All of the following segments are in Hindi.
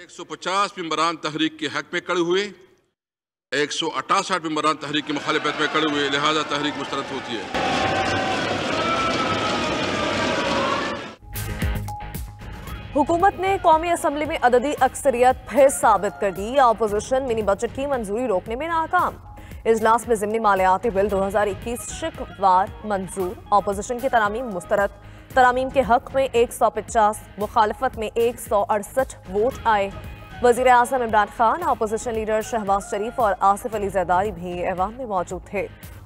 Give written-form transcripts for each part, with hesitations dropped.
150 मेंबरान तहरीक के हक में खड़े हुए, 168 मेंबरान तहरीक की मुखालिफत में खड़े हुए, लिहाजा तहरीक मुस्तरद होती है। हुकूमत ने कौमी असम्बली में अददी अक्सरियत फिर साबित कर दी। अपोजिशन मिनी बजट की मंजूरी रोकने में नाकाम। इजलास में ज़िमनी मालियाती बिल 2021 शिकवार मंजूर। अपोजिशन की तरामीम मुस्तरद। तरामीम के हक में 150, मुखालफत में 168 वोट आए। वज़ीर आज़म इमरान खान, अपोजिशन लीडर शहबाज शरीफ और आसिफ अली जरदारी भी ऐवान में मौजूद थे।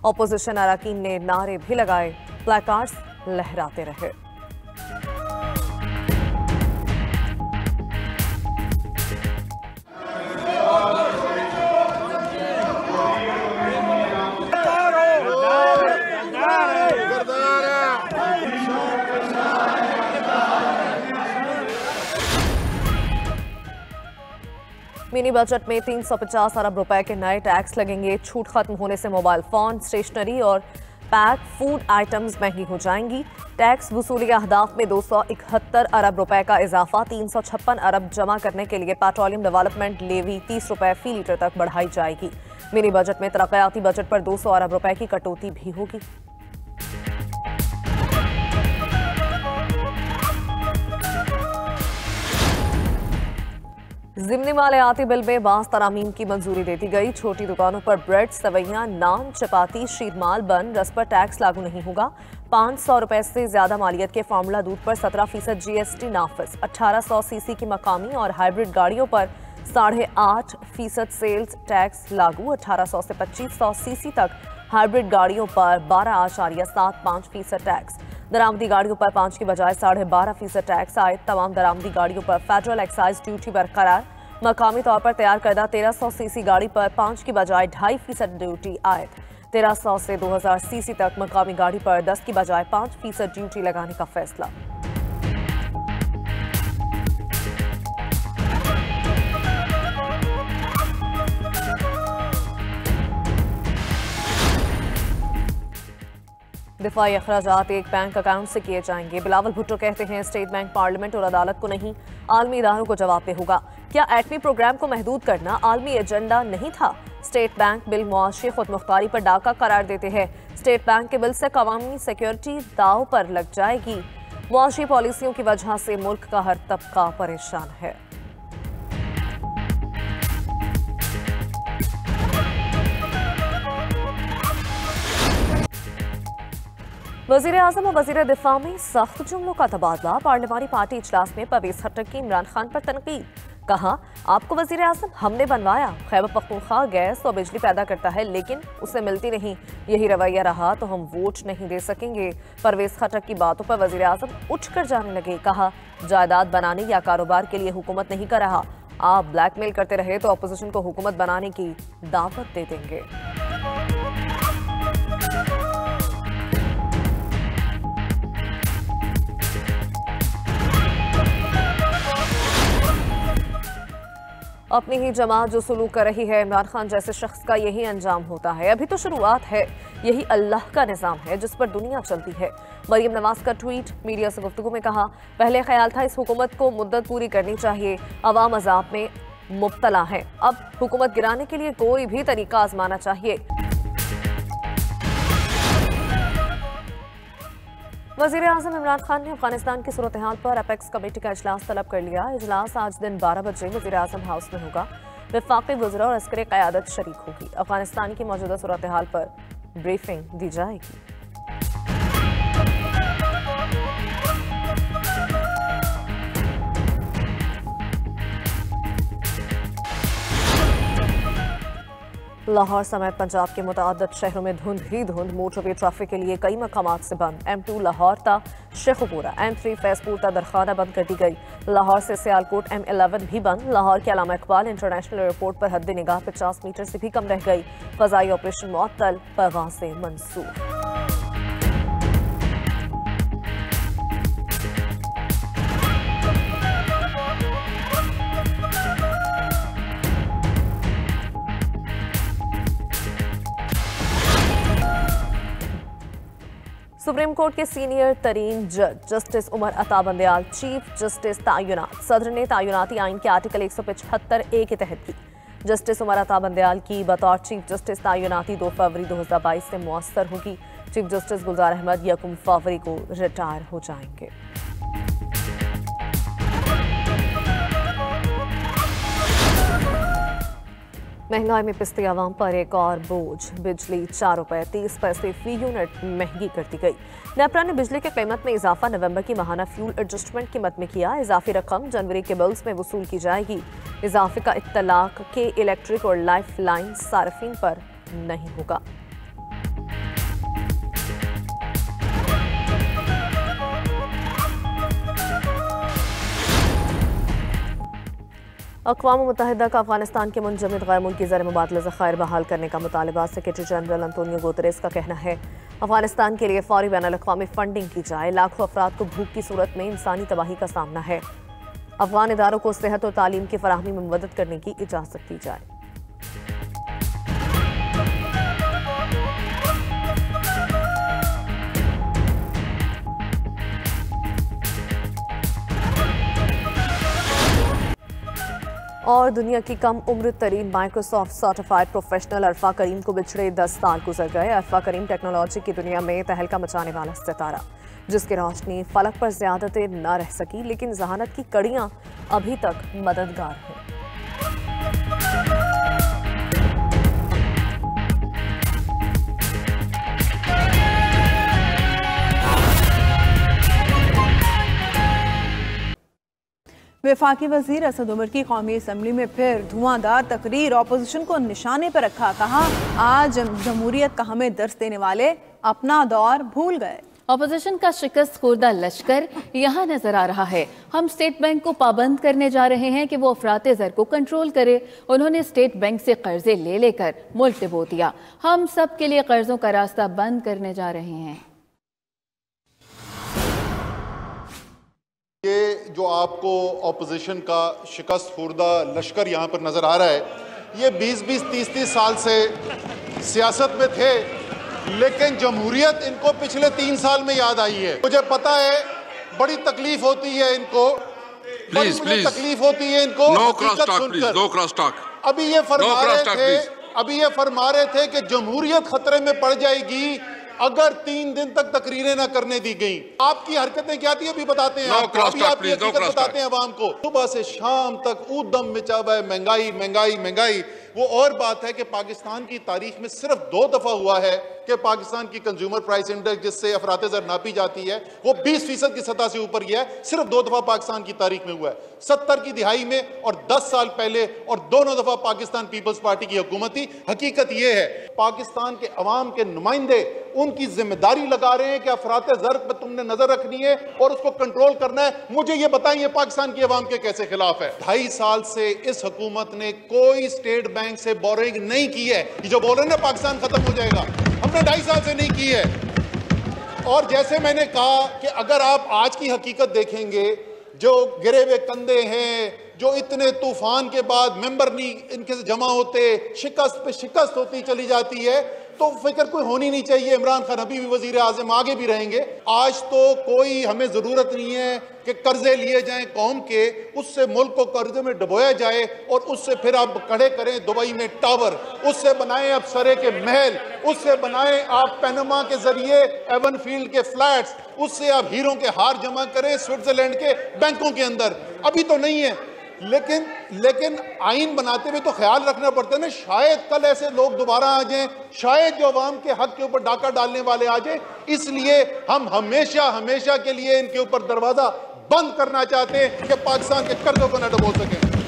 अपोजिशन अरकान ने नारे भी लगाए, प्लेकार्ड्स लहराते रहे। मिनी बजट में 350 अरब रुपए के नए टैक्स लगेंगे। छूट खत्म होने से मोबाइल फोन, स्टेशनरी और पैक फूड आइटम्स महंगी हो जाएंगी। टैक्स वसूली अहदाफ में 271 अरब रुपए का इजाफा। 356 अरब जमा करने के लिए पेट्रोलियम डेवलपमेंट लेवी 30 रुपए फी लीटर तक बढ़ाई जाएगी। मिनी बजट में तरक्याती बजट पर 200 अरब रुपए की कटौती भी होगी। ज़िमनी मालियाती बिल में बास तरामीम की मंजूरी दे दी गई। छोटी दुकानों पर ब्रेड, सवैयां, नान, चपाती, शीरमाल, बन, रस पर टैक्स लागू नहीं होगा। 500 रुपए से ज्यादा मालियत के फार्मूला दूध पर 17% GST नाफिज। 1800 सीसी की मकामी और हाइब्रिड गाड़ियों पर 8.5% सेल्स टैक्स लागू। 1800 से 2500 सीसी तक हाइब्रिड गाड़ियों पर 12.75% टैक्स। दरामदी गाड़ियों पर 5 की बजाय 12.5% टैक्स आए। तमाम दरामदी गाड़ियों पर फेडरल एक्साइज ड्यूटी बरकरार। मकामी तौर पर तैयार करदा 1300 सीसी गाड़ी पर 5 की बजाय 2.5% ड्यूटी आए। 1300 से 2000 सीसी तक मकामी गाड़ी पर 10 की बजाय 5% ड्यूटी लगाने का फैसला। दिफाई अखराजात एक बैंक अकाउंट से किए जाएंगे। बिलावल भुट्टो कहते हैं स्टेट बैंक पार्लियामेंट और अदालत को नहीं, आलमी इदारों को जवाब पे होगा। क्या एटमी प्रोग्राम को महदूद करना आलमी एजेंडा नहीं था? स्टेट बैंक बिल मुआशी खुद मुख्तारी पर डाका करार देते हैं। स्टेट बैंक के बिल से कवामी सिक्योरिटी दाव पर लग जाएगी। मुआशी पॉलिसियों की वजह से मुल्क का हर तबका परेशान है। वज़ीर आज़म और वज़ीर दिफा में सख्त जुमलों का तबादला। पार्लिमानी पार्टी इजलास में परवेज खट्टर की इमरान खान पर तनकीद। कहा, आपको वज़ीर आज़म हमने बनवाया। खैबर पख्तूनख्वा गैस तो बिजली पैदा करता है लेकिन उसे मिलती नहीं। यही रवैया रहा तो हम वोट नहीं दे सकेंगे। परवेज खट्टर की बातों पर वज़ीर आज़म उठकर जाने लगे। कहा, जायदाद बनाने या कारोबार के लिए हुकूमत नहीं कर रहा। आप ब्लैकमेल करते रहे तो अपोजिशन को हुकूमत बनाने की दावत दे देंगे। अपनी ही जमात जो सुलूक कर रही है, इमरान खान जैसे शख्स का यही अंजाम होता है। अभी तो शुरुआत है, यही अल्लाह का निज़ाम है जिस पर दुनिया चलती है। मरीम नवाज का ट्वीट। मीडिया से गुफ्तगू में कहा, पहले ख्याल था इस हुकूमत को मुद्दत पूरी करनी चाहिए, अवाम अज़ाब में मुब्तला है। अब हुकूमत गिराने के लिए कोई भी तरीका आजमाना चाहिए। वज़ीर आज़म इमरान खान ने अफगानिस्तान की सूरत हाल पर अपेक्स कमेटी का इजलास तलब कर लिया। इजलास आज दिन 12 बजे वज़ीर आज़म हाउस में होगा। वफाकी वज़रा और अस्करी क़यादत शरीक होगी। अफगानिस्तान की मौजूदा सूरत हाल पर ब्रीफिंग दी जाएगी। लाहौर समेत पंजाब के मुतअद्दिद शहरों में धुंध ही धुंध। मोटरवे ट्रैफिक के लिए कई मकामात से बंद। M2 लाहौर ता शेखुपुरा, M3 फैजपुर ता दरखाना बंद कर दी गई। लाहौर से सियालकोट M11 भी बंद। लाहौर के अल्लामा इकबाल इंटरनेशनल एयरपोर्ट पर हद निगाह 50 मीटर से भी कम रह गई। फ़ज़ाई ऑपरेशन मुअत्तल, परवाज़ें मंसूख। सुबह सुप्रीम कोर्ट के सीनियर तरीन जज justice Umar Ata Bandial chief justice तयनात। सदर ने तयनाती आइन के आर्टिकल 175A के तहत की। जस्टिस उमर अता बंदयाल की बतौर चीफ जस्टिस तयनाती 2 फरवरी 2022 से मुअस्सर होगी। चीफ जस्टिस गुलजार अहमद 1 फरवरी को रिटायर हो जाएंगे। महंगाई में पिसती आवाम पर एक और बोझ। बिजली 4 रुपये 30 पैसे फी यूनिट महंगी कर दी गई। नेपरा ने बिजली की कीमत में इजाफा नवंबर की माहाना फ्यूल एडजस्टमेंट कीमत में किया। इजाफी रकम जनवरी के बिल्स में वसूल की जाएगी। इजाफे का इत्तलाक के इलेक्ट्रिक और लाइफ लाइन सार्फिन पर नहीं होगा। अक़वाम मुत्तहिदा का अफगानिस्तान के मुंजमद गैर मुल्की ज़र मुबादला ज़ख़ायर बहाल करने का मुतालबा। सेक्रेटरी जनरल अंतोनियो गुतेरेस का कहना है अफगानिस्तान के लिए फौरी बैनुल-अक़वामी फंडिंग की जाए। लाखों अफराद को भूख की सूरत में इंसानी तबाही का सामना है। अफगान इदारों को सेहत और तालीम की फराहमी में मदद करने की इजाज़त दी जाए। और दुनिया की कम उम्र तरीन माइक्रोसॉफ्ट सर्टिफाइड प्रोफेशनल अरफा करीम को बिछड़े 10 साल गुजर गए। अरफा करीम टेक्नोलॉजी की दुनिया में तहलका मचाने वाला सितारा, जिसकी रोशनी फलक पर ज़्यादा देर न रह सकी, लेकिन जहानत की कड़ियां अभी तक मददगार हैं। वफाकी वजीर असद उमर की कौमी असम्बली में फिर धुआंधार तकरीर। ऑपोजिशन को निशाने पर रखा, कहा आज जमहूरियत का हमें दर्स देने वाले अपना दौर भूल गए। ऑपोजिशन का शिकस्त खुर्दा लश्कर यहाँ नजर आ रहा है। हम स्टेट बैंक को पाबंद करने जा रहे हैं कि वो अफराते ज़र को कंट्रोल करे। उन्होंने स्टेट बैंक से कर्जे ले लेकर मुल्क डुबो दिया। हम सब के लिए कर्जों का रास्ता बंद करने जा रहे हैं। ये जो आपको ऑपोजिशन का शिकस्त खुर्दा लश्कर यहाँ पर नजर आ रहा है, ये 20-20, 30-30 साल से सियासत में थे, लेकिन जमहूरियत इनको पिछले 3 साल में याद आई है। मुझे पता है बड़ी तकलीफ होती है इनको, प्लीज तकलीफ होती है इनको। No cross talk please, no cross talk. अभी ये फरमा रहे थे कि जमहूरियत खतरे में पड़ जाएगी अगर 3 दिन तक तकरीरें ना करने दी गई। आपकी हरकतें क्या थी अभी बताते हैं। बताते हैं अवाम को। सुबह से शाम तक ऊधम मचा हुआ है, महंगाई महंगाई महंगाई। वो और बात है कि पाकिस्तान की तारीख में सिर्फ 2 दफा हुआ है कि पाकिस्तान की कंज्यूमर प्राइस इंडेक्स, जिससे अफराते ज़र नापी जाती है, वो 20% की सतह से ऊपर गया है। सिर्फ 2 दफा पाकिस्तान की तारीख में हुआ है, 70 की दिहाई में और 10 साल पहले, और दोनों दफा पाकिस्तान पीपल्स पार्टी की हुकूमत थी। हकीकत ये है पाकिस्तान के अवाम के नुमाइंदे उनकी जिम्मेदारी लगा रहे हैं कि अफराते ज़र पर तुमने नजर रखनी है और उसको कंट्रोल करना है। मुझे ये बताइए पाकिस्तान की अवाम के कैसे खिलाफ है। 2.5 साल से इस हुकूमत ने कोई स्टेट बैंक से बोरिंग नहीं की है। ये जो बोल रहे हैं ना पाकिस्तान खत्म हो जाएगा, हमने 2.5 साल से नहीं की है। और जैसे मैंने कहा कि अगर आप आज की हकीकत देखेंगे, जो गिरे हुए कंधे हैं, जो इतने तूफान के बाद मेंबर नहीं इनके से जमा होते, शिकस्त पे शिकस्त होती चली जाती है, तो फिक्र कोई होनी नहीं चाहिए। इमरान खान अभी भी वजीर आज़म, आगे भी रहेंगे। आज तो कोई हमें जरूरत नहीं है कि कर्जे लिए जाएं कौम के, उससे मुल्क को कर्जे में डुबोया जाए और उससे फिर आप खड़े करें दुबई में टावर, उससे बनाएं आप सरे के महल, उससे बनाएं आप पैनामा के जरिए एवन फील्ड के फ्लैट्स, उससे आप हीरों के हार जमा करें स्विट्जरलैंड के बैंकों के अंदर। अभी तो नहीं है, लेकिन आइन बनाते हुए तो ख्याल रखना पड़ता है ना, शायद कल ऐसे लोग दोबारा आ जाएं, शायद जो अवाम के हक के ऊपर डाका डालने वाले आ जाएं। इसलिए हम हमेशा के लिए इनके ऊपर दरवाजा बंद करना चाहते हैं कि पाकिस्तान के कर्जों को न डुबो सकें।